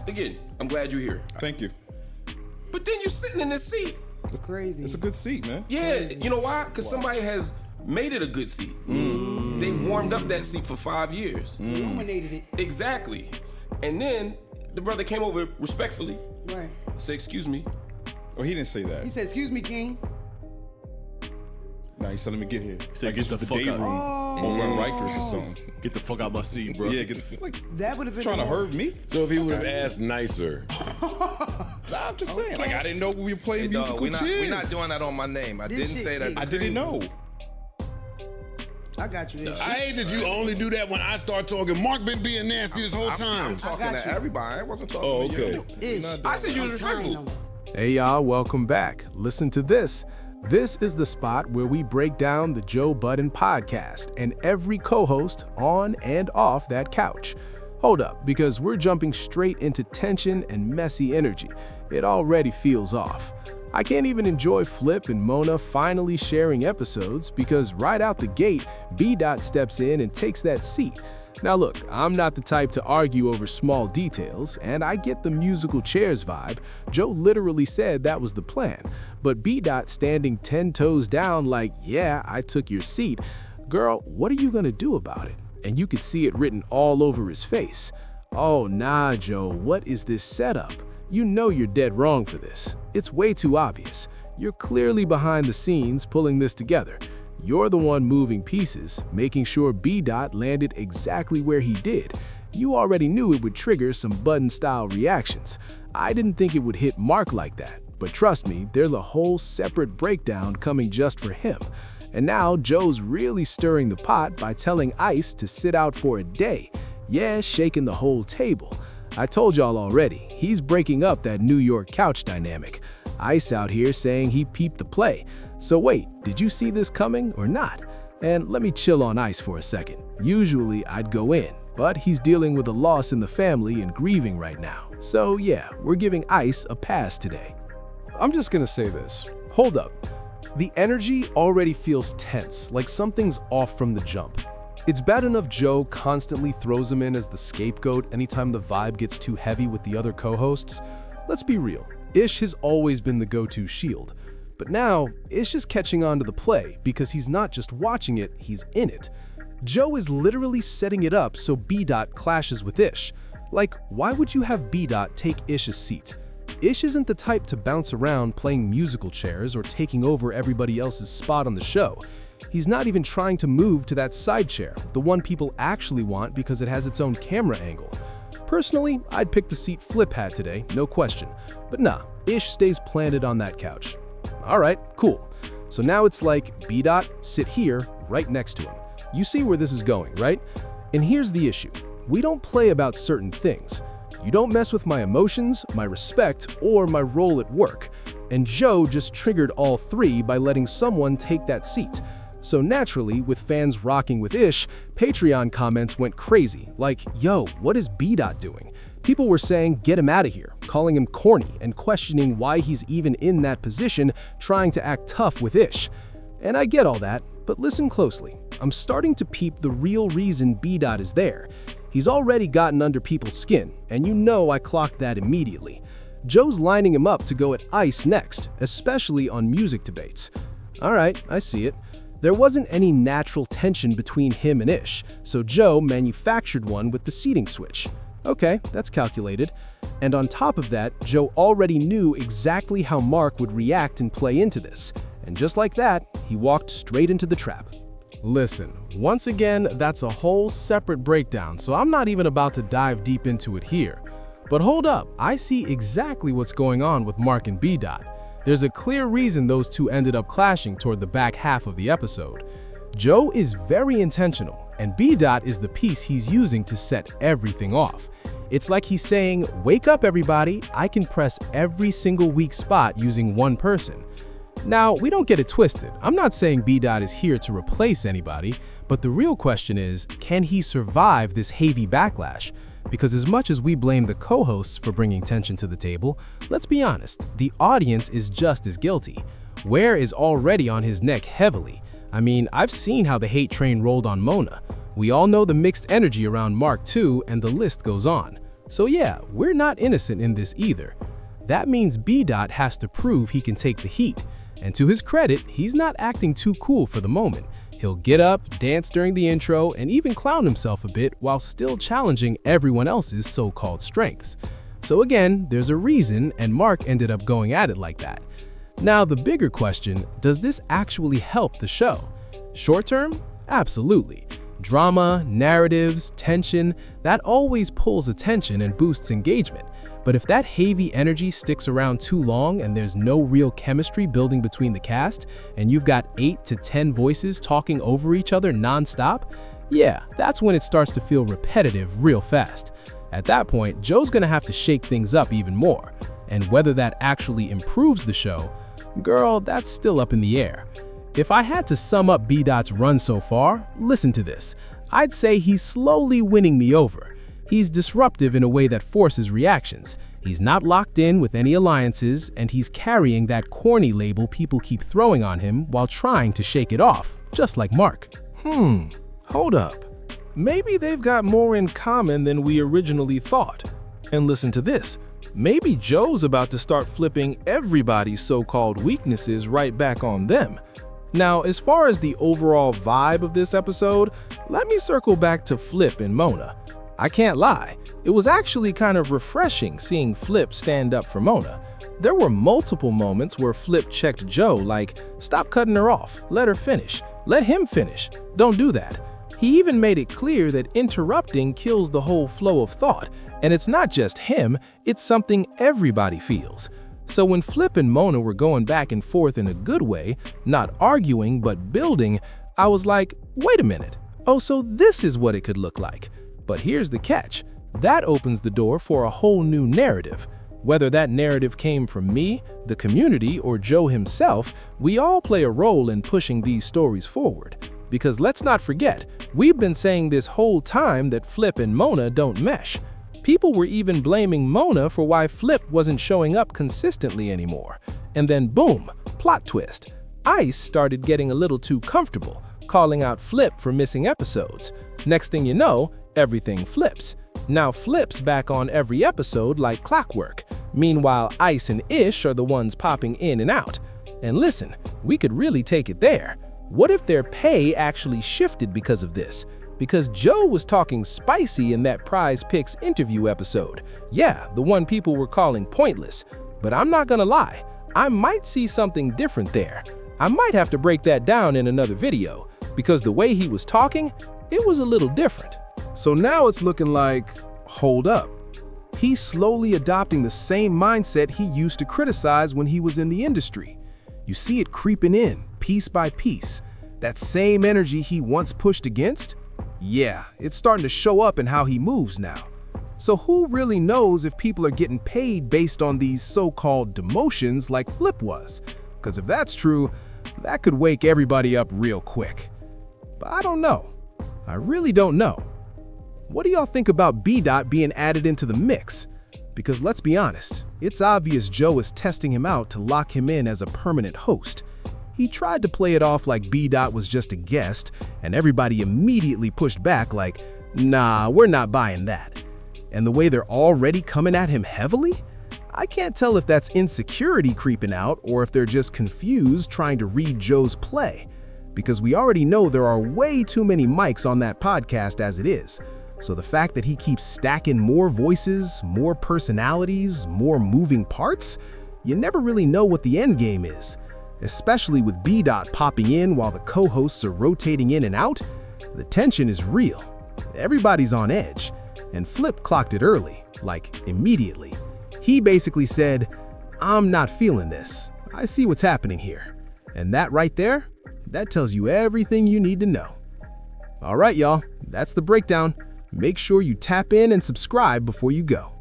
again, I'm glad you're here. Thank you. But then you're sitting in this seat. It's crazy. It's a good seat, man. Yeah, you know why? Because somebody has made it a good seat. They warmed up that seat for 5 years. Illuminated it. Exactly. And then the brother came over respectfully. Right. Said, excuse me. Oh, he didn't say that. He said, "Excuse me, King." Nah, he said, let me get here. He said, get the fuck day out. room on Run Rikers or something. Get the fuck out my seat, bro. Yeah, get the like That would have been trying to hurt me. So if he would have asked nicer. Nah, I'm just saying, like I didn't know we were playing Hey, musical dog, chairs. we're not doing that on my name. I This didn't shit say that. is- I didn't know. I got you. I hate that you only do that when I start talking. Mark been being nasty this whole time. I'm talking got to you. everybody. I wasn't talking Oh, to you. okay. Ish. I said you was respectful. Hey y'all, welcome back. Listen to this. This is the spot where we break down the Joe Budden Podcast and every co-host on and off that couch. Hold up, because we're jumping straight into tension and messy energy. It already feels off. I can't even enjoy Flip and Mona finally sharing episodes because right out the gate, B.Dot steps in and takes that seat. Now look, I'm not the type to argue over small details, and I get the musical chairs vibe. Joe literally said that was the plan. But B.Dot standing 10 toes down like, yeah, I took your seat. Girl, what are you gonna do about it? And you could see it written all over his face. Oh nah, Joe, what is this setup? You know you're dead wrong for this. It's way too obvious. You're clearly behind the scenes pulling this together. You're the one moving pieces, making sure B.Dot landed exactly where he did. You already knew it would trigger some Budden-style reactions. I didn't think it would hit Mark like that, but trust me, there's a whole separate breakdown coming just for him. And now Joe's really stirring the pot by telling Ice to sit out for a day. Yeah, shaking the whole table. I told y'all already, he's breaking up that New York couch dynamic. Ice out here saying he peeped the play. So wait, did you see this coming or not? And let me chill on Ice for a second. Usually I'd go in, but he's dealing with a loss in the family and grieving right now. So yeah, we're giving Ice a pass today. I'm just gonna say this. Hold up. The energy already feels tense, like something's off from the jump. It's bad enough Joe constantly throws him in as the scapegoat anytime the vibe gets too heavy with the other co-hosts. Let's be real, Ish has always been the go-to shield. But now, Ish is catching on to the play because he's not just watching it, he's in it. Joe is literally setting it up so B.Dot clashes with Ish. Like, why would you have B.Dot take Ish's seat? Ish isn't the type to bounce around playing musical chairs or taking over everybody else's spot on the show. He's not even trying to move to that side chair, the one people actually want because it has its own camera angle. Personally, I'd pick the seat Flip had today, no question. But nah, Ish stays planted on that couch. Alright, cool. So now it's like, B.Dot, sit here, right next to him. You see where this is going, right? And here's the issue. We don't play about certain things. You don't mess with my emotions, my respect, or my role at work. And Joe just triggered all three by letting someone take that seat. So naturally, with fans rocking with Ish, Patreon comments went crazy, like, yo, what is B.Dot doing? People were saying, get him out of here, calling him corny, and questioning why he's even in that position, trying to act tough with Ish. And I get all that, but listen closely. I'm starting to peep the real reason B.Dot is there. He's already gotten under people's skin, and you know I clocked that immediately. Joe's lining him up to go at Ice next, especially on music debates. Alright, I see it. There wasn't any natural tension between him and Ish, so Joe manufactured one with the seating switch. Okay, that's calculated. And on top of that, Joe already knew exactly how Mark would react and play into this. And just like that, he walked straight into the trap. Listen, once again, that's a whole separate breakdown, so I'm not even about to dive deep into it here. But hold up, I see exactly what's going on with Mark and B.Dot. There's a clear reason those two ended up clashing toward the back half of the episode. Joe is very intentional, and B.Dot is the piece he's using to set everything off. It's like he's saying, wake up everybody, I can press every single weak spot using one person. Now, we don't get it twisted. I'm not saying B.Dot is here to replace anybody, but the real question is, can he survive this heavy backlash? Because as much as we blame the co-hosts for bringing tension to the table, let's be honest, the audience is just as guilty. Ware is already on his neck heavily. I mean, I've seen how the hate train rolled on Mona. We all know the mixed energy around Mark too, and the list goes on. So yeah, we're not innocent in this either. That means B.Dot has to prove he can take the heat. And to his credit, he's not acting too cool for the moment. He'll get up, dance during the intro, and even clown himself a bit while still challenging everyone else's so-called strengths. So again, there's a reason, and Mark ended up going at it like that. Now the bigger question, does this actually help the show? Short term? Absolutely. Drama, narratives, tension, that always pulls attention and boosts engagement. But if that heavy energy sticks around too long and there's no real chemistry building between the cast, and you've got 8 to 10 voices talking over each other non-stop, yeah, that's when it starts to feel repetitive real fast. At that point, Joe's gonna have to shake things up even more. And whether that actually improves the show, girl, that's still up in the air. If I had to sum up B.Dot's run so far, listen to this. I'd say he's slowly winning me over. He's disruptive in a way that forces reactions. He's not locked in with any alliances, and he's carrying that corny label people keep throwing on him while trying to shake it off, just like Mark. Hold up. Maybe they've got more in common than we originally thought. And listen to this. Maybe Joe's about to start flipping everybody's so-called weaknesses right back on them. Now, as far as the overall vibe of this episode, let me circle back to Flip and Mona. I can't lie, it was actually kind of refreshing seeing Flip stand up for Mona. There were multiple moments where Flip checked Joe like, stop cutting her off, let her finish, let him finish, don't do that. He even made it clear that interrupting kills the whole flow of thought, and it's not just him, it's something everybody feels. So when Flip and Mona were going back and forth in a good way, not arguing but building, I was like, wait a minute, oh, so this is what it could look like. But here's the catch, that opens the door for a whole new narrative. Whether that narrative came from me, the community, or Joe himself, we all play a role in pushing these stories forward. Because let's not forget, we've been saying this whole time that Flip and Mona don't mesh. People were even blaming Mona for why Flip wasn't showing up consistently anymore. And then boom, plot twist. Ice started getting a little too comfortable, calling out Flip for missing episodes. Next thing you know, everything flips. Now Flip's back on every episode like clockwork. Meanwhile, Ice and Ish are the ones popping in and out. And listen, we could really take it there. What if their pay actually shifted because of this? Because Joe was talking spicy in that Prize Picks interview episode. Yeah, the one people were calling pointless. But I'm not gonna lie, I might see something different there. I might have to break that down in another video, because the way he was talking, it was a little different. So now it's looking like, hold up. He's slowly adopting the same mindset he used to criticize when he was in the industry. You see it creeping in, piece by piece. That same energy he once pushed against? Yeah, it's starting to show up in how he moves now. So who really knows if people are getting paid based on these so-called demotions like Flip was? Because if that's true, that could wake everybody up real quick. But I don't know. I really don't know. What do y'all think about B.Dot being added into the mix? Because let's be honest, it's obvious Joe is testing him out to lock him in as a permanent host. He tried to play it off like B.Dot was just a guest, and everybody immediately pushed back like, nah, we're not buying that. And the way they're already coming at him heavily? I can't tell if that's insecurity creeping out or if they're just confused trying to read Joe's play. Because we already know there are way too many mics on that podcast as it is. So the fact that he keeps stacking more voices, more personalities, more moving parts, you never really know what the end game is. Especially with B.Dot popping in while the co-hosts are rotating in and out, the tension is real. Everybody's on edge. And Flip clocked it early, like immediately. He basically said, I'm not feeling this. I see what's happening here. And that right there, that tells you everything you need to know. All right, y'all, that's the breakdown. Make sure you tap in and subscribe before you go.